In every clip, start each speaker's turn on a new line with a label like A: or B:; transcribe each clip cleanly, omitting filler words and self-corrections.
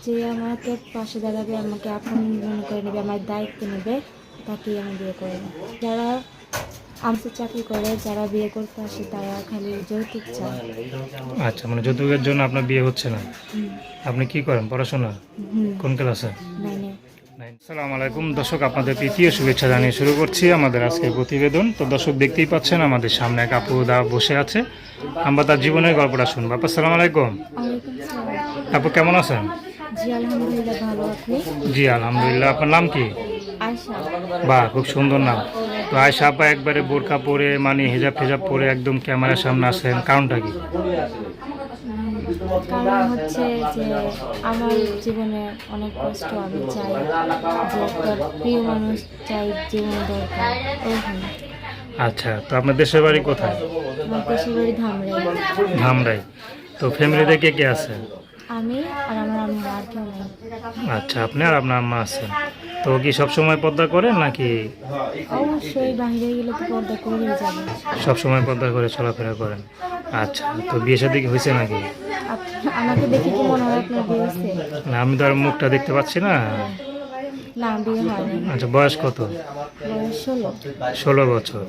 A: যে আমাকে পাশে দাঁড়াবে, আমাকে আপন মনে করে নেবে, আমার দায়িত্ব নেবে, তাকেই আমি বিয়ে করে নেব। যারা আমসে চাকরি করে, যারা বিয়ে করতে আসে, তারা খালি যৌতুক চায়।
B: আচ্ছা, মানে যৌতুকের জন্য আপনার বিয়ে হচ্ছে না।
A: হুম।
B: আপনি কি করেন, পড়াশোনা
A: হুম।
B: কোন ক্লাসে?
A: নাইনে।
B: আসসালামু আলাইকুম দর্শক, আপনাদের প্রীতীয় শুভেচ্ছা জানিয়ে শুরু করছি আমাদের আজকের প্রতিবেদন। তো দর্শক, দেখতেই পাচ্ছেন আমাদের সামনে এক আপু দা বসে আছে। আমরা তার জীবনের গল্পটা শুনবো। আপু আসসালামু আলাইকুম।
A: ওয়ালাইকুম সালাম।
B: আপু কেমন আছেন?
A: জি আলহামদুলিল্লাহ, ভালো। আপনি?
B: জি আলহামদুলিল্লাহ। আপনার নাম কি?
A: আয়শা।
B: বাহ, খুব সুন্দর নাম। তো আয়েশা আপা একবারে বোরকা পরে, মানে হিজাব টিজাব পরে একদম ক্যামেরার সামনে আসেন, কারণটা কি?
A: কারণ হচ্ছে যে আমার জীবনে অনেক কষ্ট, আমি চাই যে একটা প্রিয় মানুষ চাই, জীবনে দরকার ওরকম।
B: আচ্ছা, তো আপনার দেশের বাড়ি কোথায়?
A: আমার দেশের বাড়ি ধামরাই।
B: ধামরাই। তো ফ্যামিলিতে কে কে আছে?
A: আমি আর আমার আম্মু, আর কেউ নেই।
B: আচ্ছা, আপনি আর আপনার আম্মা আছেন। তো কি সব সময় পর্দা করেন নাকি?
A: অবশ্যই বাইরে গেলে তো পর্দা করেই যাবে।
B: সব সময় পর্দা করে চলাফেরা করেন। আচ্ছা, তো বিয়ে শাদী কি হয়েছে নাকি?
A: আমাকে দেখে কি মনে হয় আপনার বিয়ে হয়েছে?
B: না, আমি তো আর মুখটা দেখতে পাচ্ছি না।
A: না, বিয়ে হয়নি।
B: আচ্ছা, বয়স কত?
A: বয়স 16।
B: 16 বছর।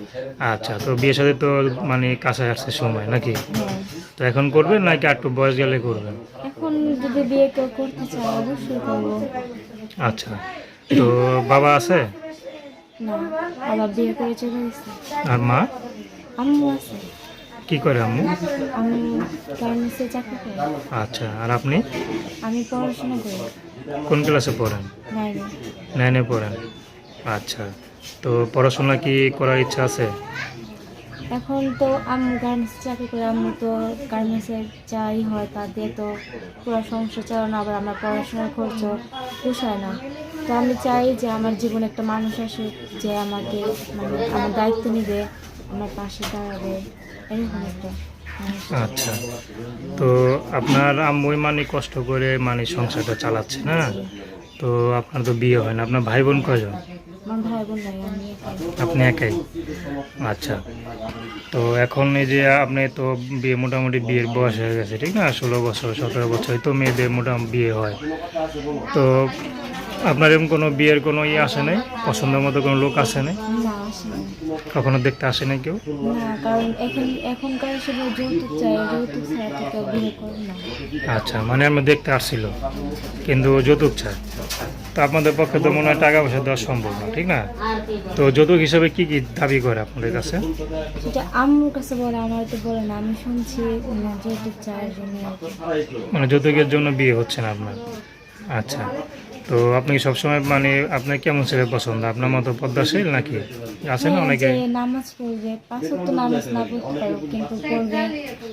B: আচ্ছা, তো বিয়ে শাদী তো মানে কাছে আসছে সময় নাকি?
A: হ্যাঁ।
B: তো এখন করবেন নাকি একটু বয়স গেলে করবেন?
A: এখন যদি বিয়ে কেউ করতে চায় অবশ্যই করবো।
B: আচ্ছা, তো বাবা আছে?
A: না, আবার বিয়ে করে চলে গেছে।
B: আর মা?
A: আম্মু আছে।
B: কি করে আম্মু?
A: আমি গার্মেন্টসে চাকরি করি।
B: আচ্ছা, আর আপনি
A: আমি পড়াশোনা করি।
B: কোন ক্লাসে পড়েন?
A: নাইনে।
B: 9-এ পড়েন। আচ্ছা, তো পড়াশোনা কি করার ইচ্ছা আছে?
A: এখন তো আম্মু গার্মেন্টসে চাকরি করে, আম্মু তো গার্মেন্টসের যাই হয় তা দিয়ে তো পুরো সংসার চালানো, আবার আমার পড়াশোনার খরচ পোষায় না। তো আমি চাই যে আমার জীবনে একটা মানুষ আসুক, যে আমাকে মানে আমার দায়িত্ব নেবে, আমার পাশে দাঁড়াবে, এরকম একটা মানুষ।
B: আচ্ছা, তো আপনার আম্মুই মানে কষ্ট করে মানে সংসারটা চালাচ্ছে না? তো আপনার তো বিয়ে হয় না, আপনার ভাই বোন কয়জন?
A: আমার ভাই বোন নাই, আমি একাই।
B: আপনি একাই? আচ্ছা, তো এখন এই যে আপনি তো বিয়ে, মোটামুটি বিয়ের বয়স হয়ে গেছে ঠিক না? 16 বছর 17 বছর তো মেয়েদের মোটামুটি বিয়ে হয়। তো আপনার এরকম কোনো বিয়ের কোনো আসে নাই? পছন্দের মতো কোনো লোক আসে নাই?
A: না, আসেনি।
B: কখনো দেখতে আসে নাই কেউ?
A: না, কারণ এখনকার সময় যৌতুক চাই, যৌতুক ছাড়া তো কেউ বিয়ে করে না।
B: আচ্ছা, মানে আমি দেখতে আসছিল কিন্তু যৌতুক চায়। তো আপনাদের পক্ষে তো মনে হয় টাকা পয়সা দেওয়া সম্ভব না ঠিক না? তো যৌতুক হিসাবে কি কি দাবি করে আপনাদের কাছে?
A: সেটা আম্মুর কাছে বলে, আমার তো বলে না। আমি শুনছি যৌতুক চায়ের জন্য আর কি।
B: মানে যৌতুকের জন্য বিয়ে হচ্ছে না আপনার? আচ্ছা, তো আপনি সবসময় মানে আপনার কেমন ছেলে পছন্দ? আপনার মতো পদ্মাশীল নাকি? আছে না
A: হ্যাঁ,
B: অনেকে।
A: যে নামাজ পড়বে, 5 ওয়াক্ত নামাজ না পড়তে পারবো কিন্তু পড়বে,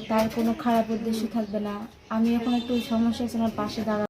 A: তার কোনো খারাপ উদ্দেশ্য থাকবে না। আমি এখন একটু সমস্যা আছে, আমার পাশে দাঁড়াবে।